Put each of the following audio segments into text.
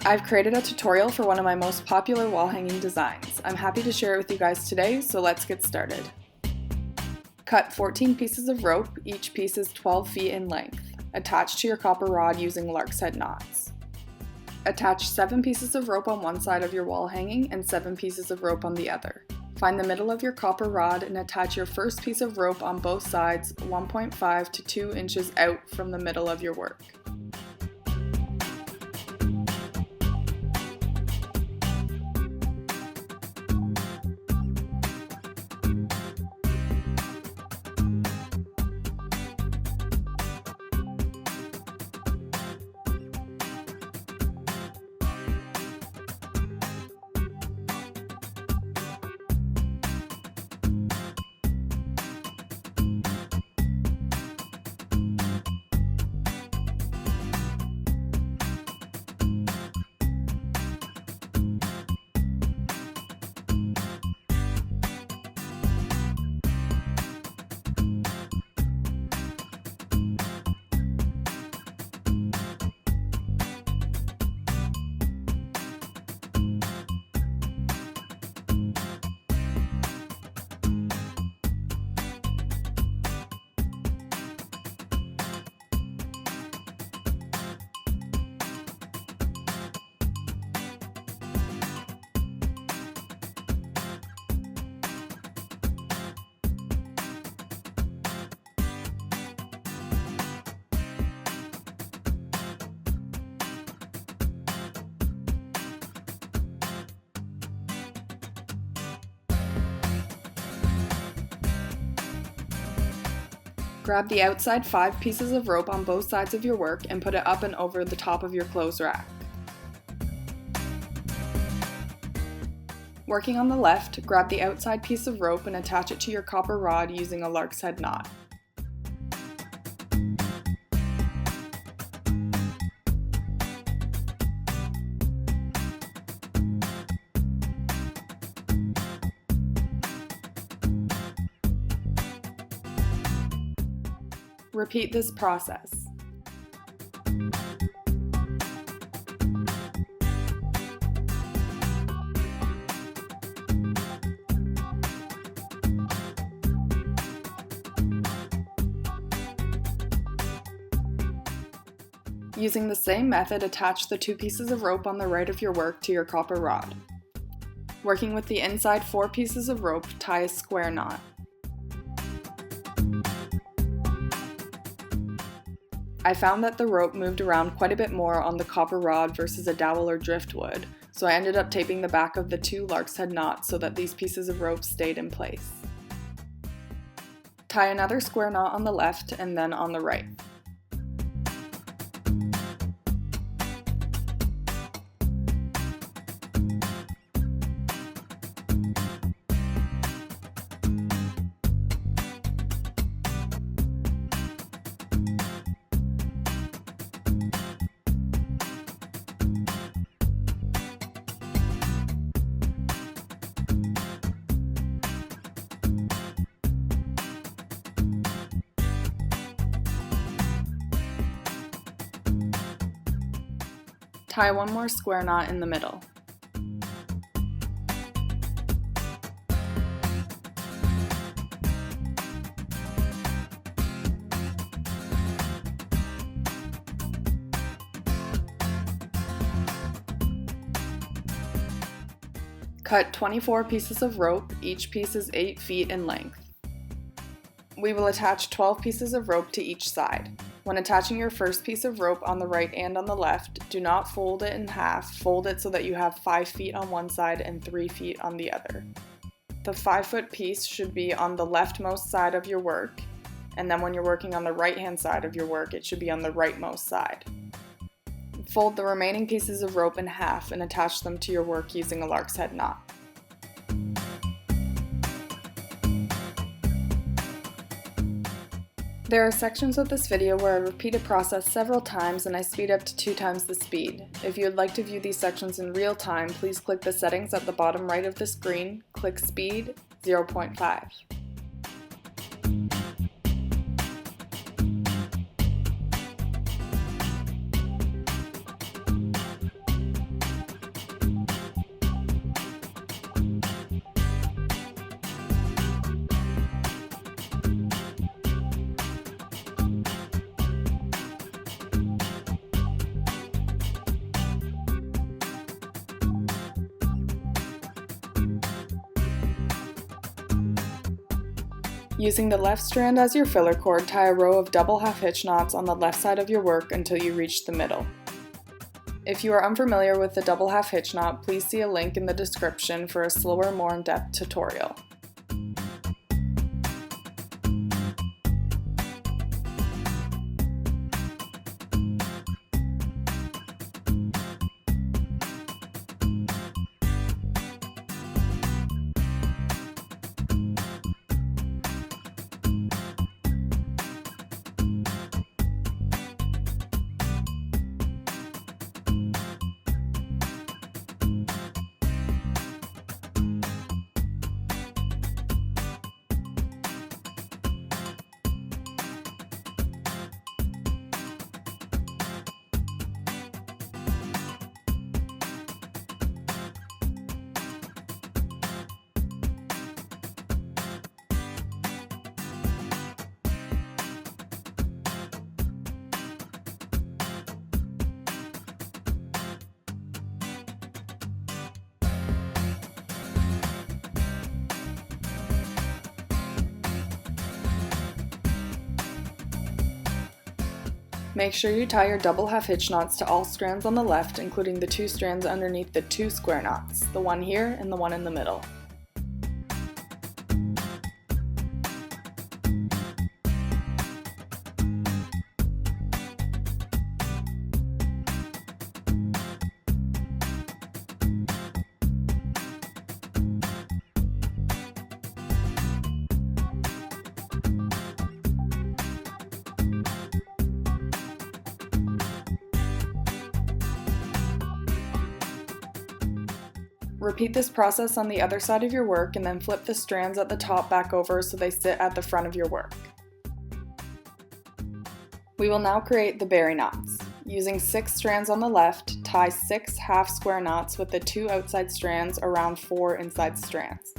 I've created a tutorial for one of my most popular wall hanging designs. I'm happy to share it with you guys today, so let's get started. Cut 14 pieces of rope, each piece is 12 feet in length. Attach to your copper rod using Lark's head knots. Attach 7 pieces of rope on one side of your wall hanging and 7 pieces of rope on the other. Find the middle of your copper rod and attach your first piece of rope on both sides 1.5 to 2 inches out from the middle of your work. Grab the outside 5 pieces of rope on both sides of your work and put it up and over the top of your clothes rack. Working on the left, grab the outside piece of rope and attach it to your copper rod using a Lark's head knot. Repeat this process. Using the same method, attach the 2 pieces of rope on the right of your work to your copper rod. Working with the inside 4 pieces of rope, tie a square knot. I found that the rope moved around quite a bit more on the copper rod versus a dowel or driftwood, so I ended up taping the back of the 2 Lark's head knots so that these pieces of rope stayed in place. Tie another square knot on the left and then on the right. Tie one more square knot in the middle. Cut 24 pieces of rope, each piece is 8 feet in length. We will attach 12 pieces of rope to each side. When attaching your first piece of rope on the right and on the left, do not fold it in half, fold it so that you have 5 feet on one side and 3 feet on the other. The 5-foot piece should be on the leftmost side of your work, and then when you're working on the right-hand side of your work, it should be on the rightmost side. Fold the remaining pieces of rope in half and attach them to your work using a Lark's head knot. There are sections of this video where I repeat a process several times and I speed up to 2 times the speed. If you would like to view these sections in real time, please click the settings at the bottom right of the screen, click Speed 0.5. Using the left strand as your filler cord, tie a row of double half hitch knots on the left side of your work until you reach the middle. If you are unfamiliar with the double half hitch knot, please see a link in the description for a slower, more in-depth tutorial. Make sure you tie your double half hitch knots to all strands on the left, including the 2 strands underneath the 2 square knots, the one here and the one in the middle. Repeat this process on the other side of your work and then flip the strands at the top back over so they sit at the front of your work. We will now create the berry knots. Using 6 strands on the left, tie 6 half square knots with the 2 outside strands around 4 inside strands.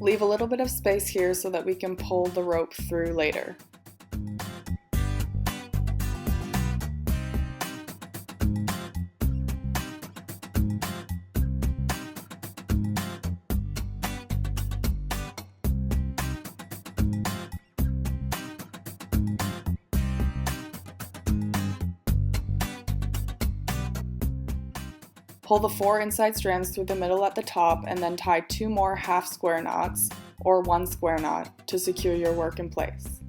Leave a little bit of space here so that we can pull the rope through later. Pull the 4 inside strands through the middle at the top and then tie 2 more half square knots or 1 square knot to secure your work in place.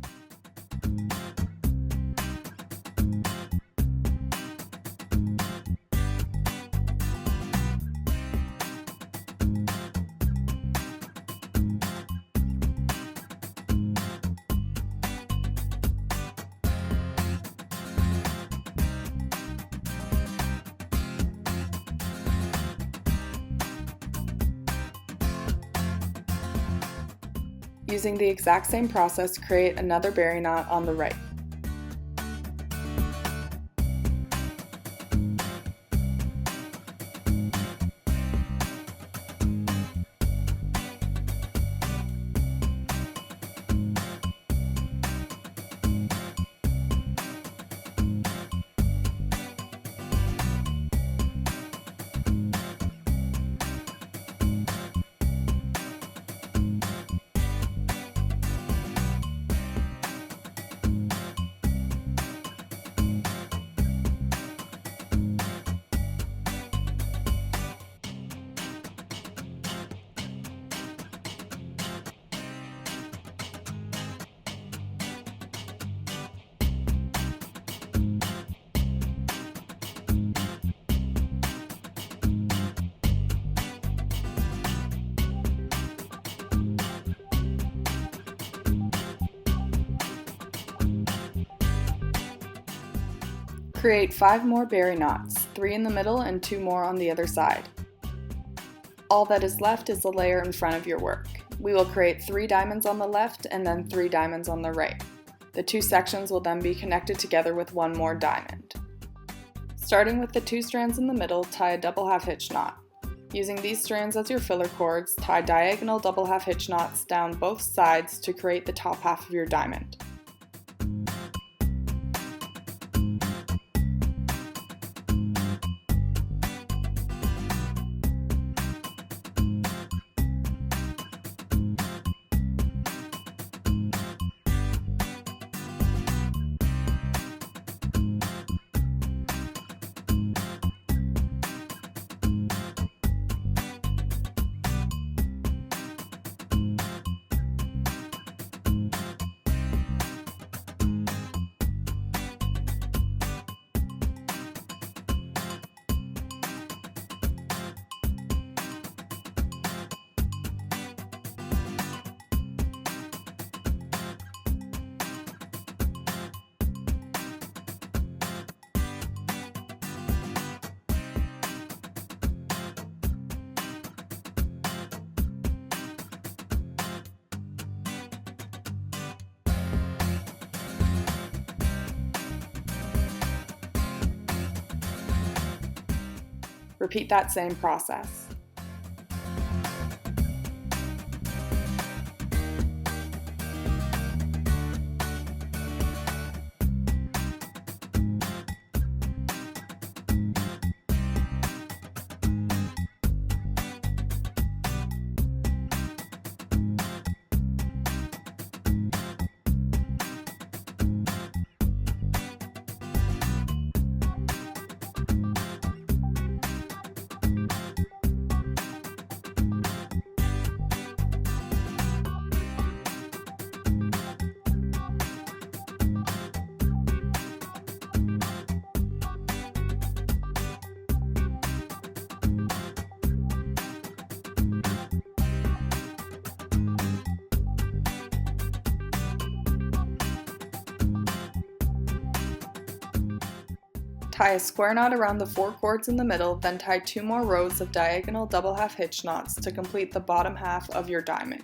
Using the exact same process, create another berry knot on the right. Create 5 more berry knots, 3 in the middle and 2 more on the other side. All that is left is the layer in front of your work. We will create 3 diamonds on the left and then 3 diamonds on the right. The 2 sections will then be connected together with 1 more diamond. Starting with the 2 strands in the middle, tie a double half hitch knot. Using these strands as your filler cords, tie diagonal double half hitch knots down both sides to create the top half of your diamond. Repeat that same process. Tie a square knot around the 4 cords in the middle, then tie 2 more rows of diagonal double half hitch knots to complete the bottom half of your diamond.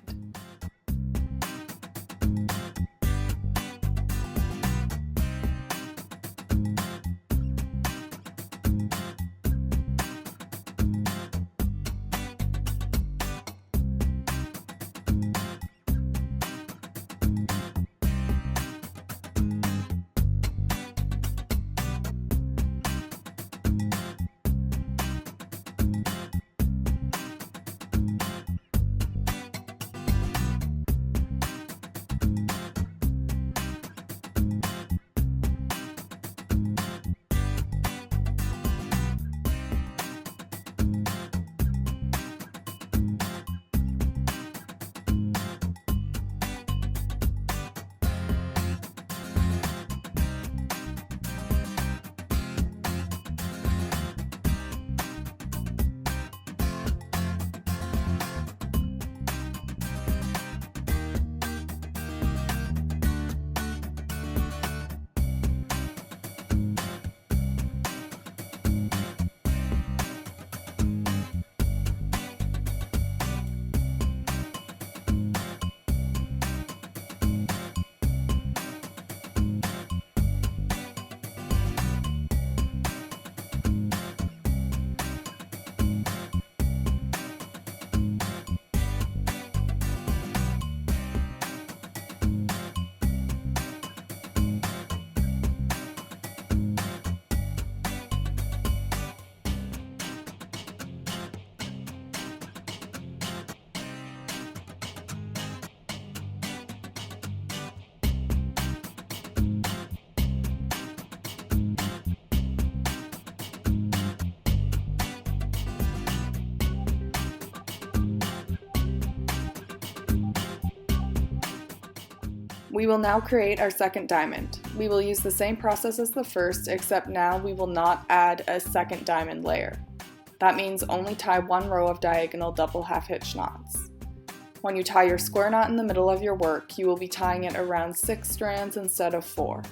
We will now create our second diamond. We will use the same process as the first, except now we will not add a second diamond layer. That means only tie 1 row of diagonal double half hitch knots. When you tie your square knot in the middle of your work, you will be tying it around 6 strands instead of 4.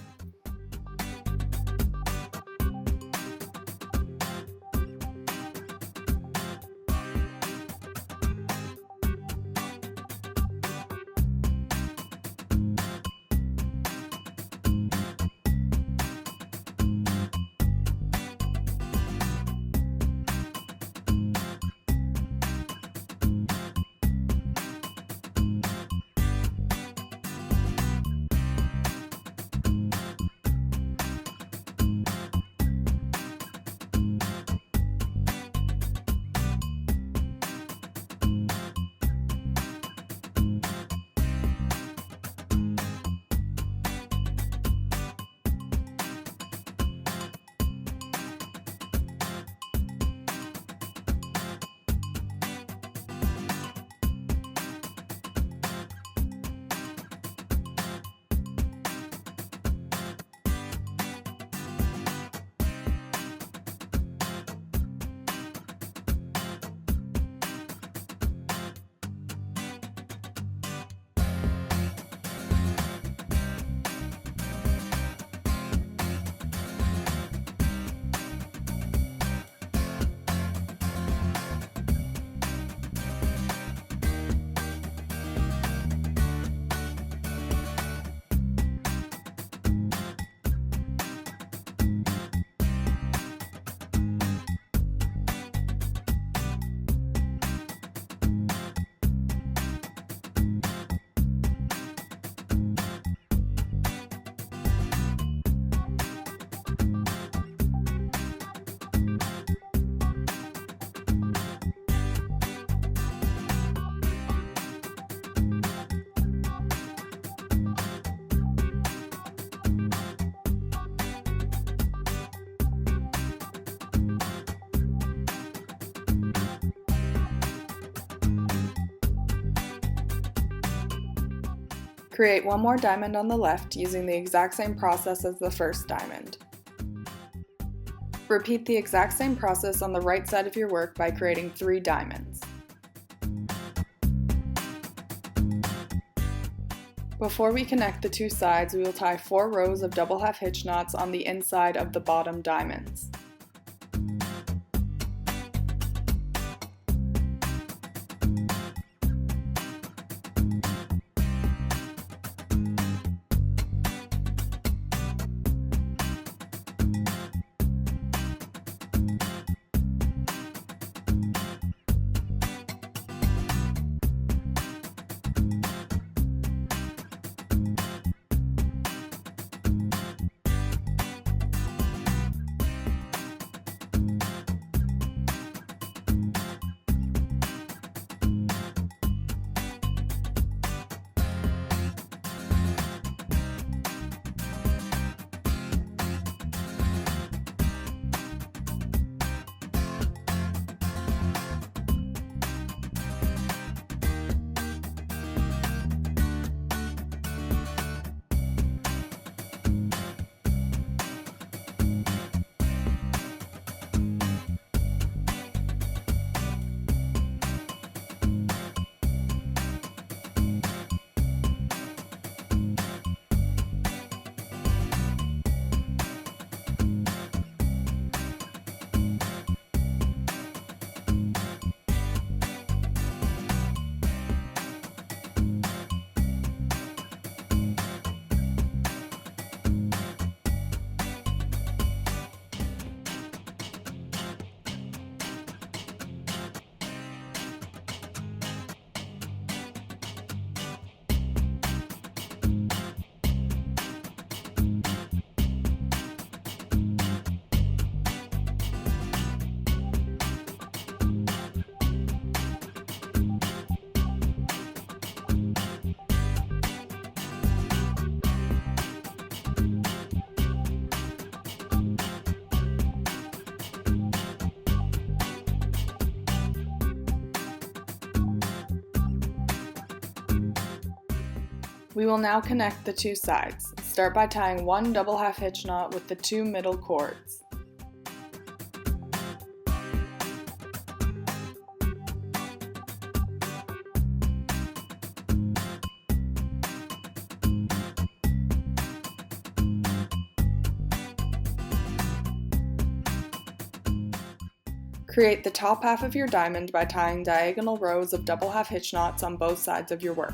Create one more diamond on the left using the exact same process as the first diamond. Repeat the exact same process on the right side of your work by creating 3 diamonds. Before we connect the 2 sides, we will tie 4 rows of double half hitch knots on the inside of the bottom diamonds. We will now connect the 2 sides. Start by tying 1 double half hitch knot with the 2 middle cords. Create the top half of your diamond by tying diagonal rows of double half hitch knots on both sides of your work.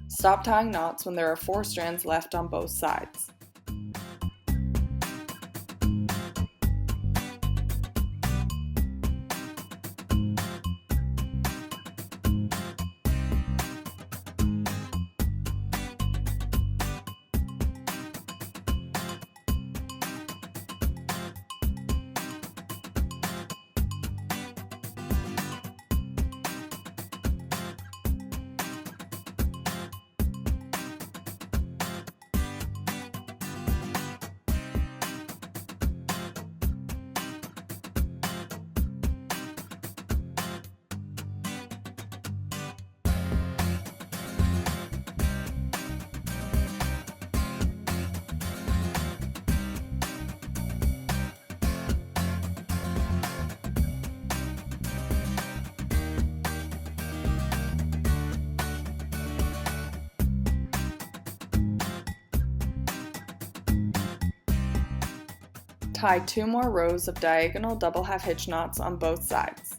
Stop tying knots when there are 4 strands left on both sides. Tie 2 more rows of diagonal double half hitch knots on both sides.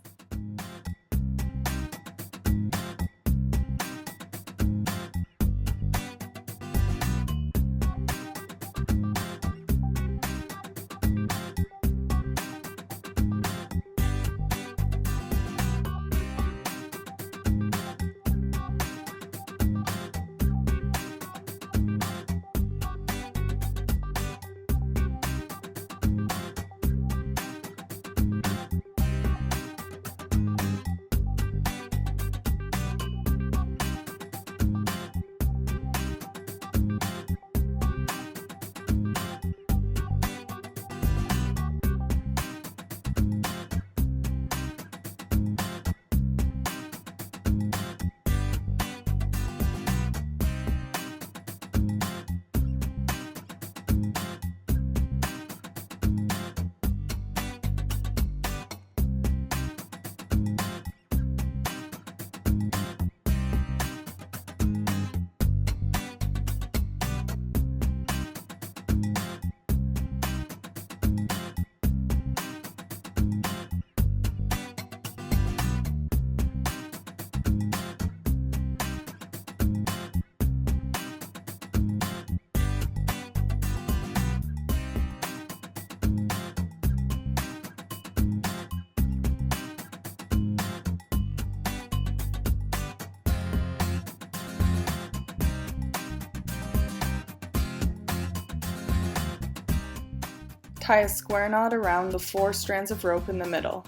Tie a square knot around the 4 strands of rope in the middle.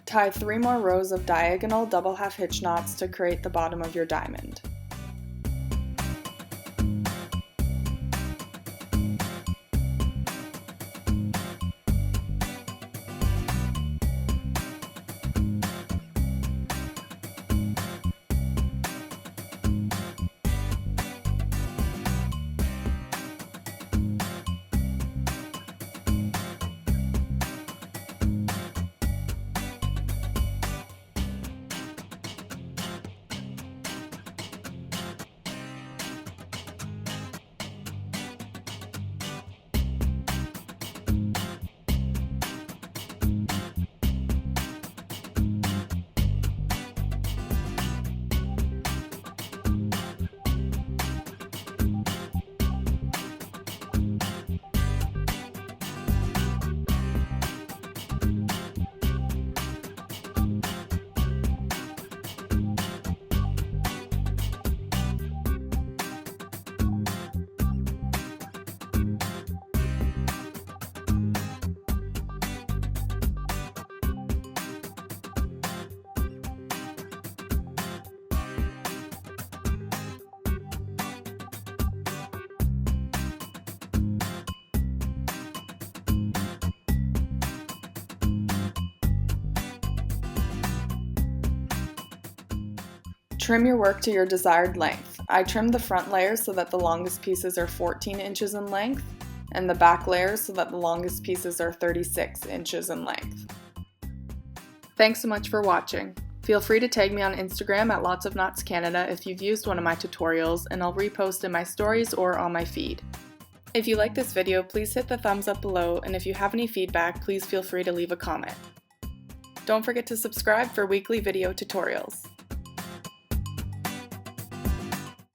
Tie 3 more rows of diagonal double half hitch knots to create the bottom of your diamond. Trim your work to your desired length. I trimmed the front layers so that the longest pieces are 14 inches in length, and the back layers so that the longest pieces are 36 inches in length. Thanks so much for watching. Feel free to tag me on Instagram at lotsofknotscanada if you've used one of my tutorials, and I'll repost in my stories or on my feed. If you like this video, please hit the thumbs up below, and if you have any feedback, please feel free to leave a comment. Don't forget to subscribe for weekly video tutorials.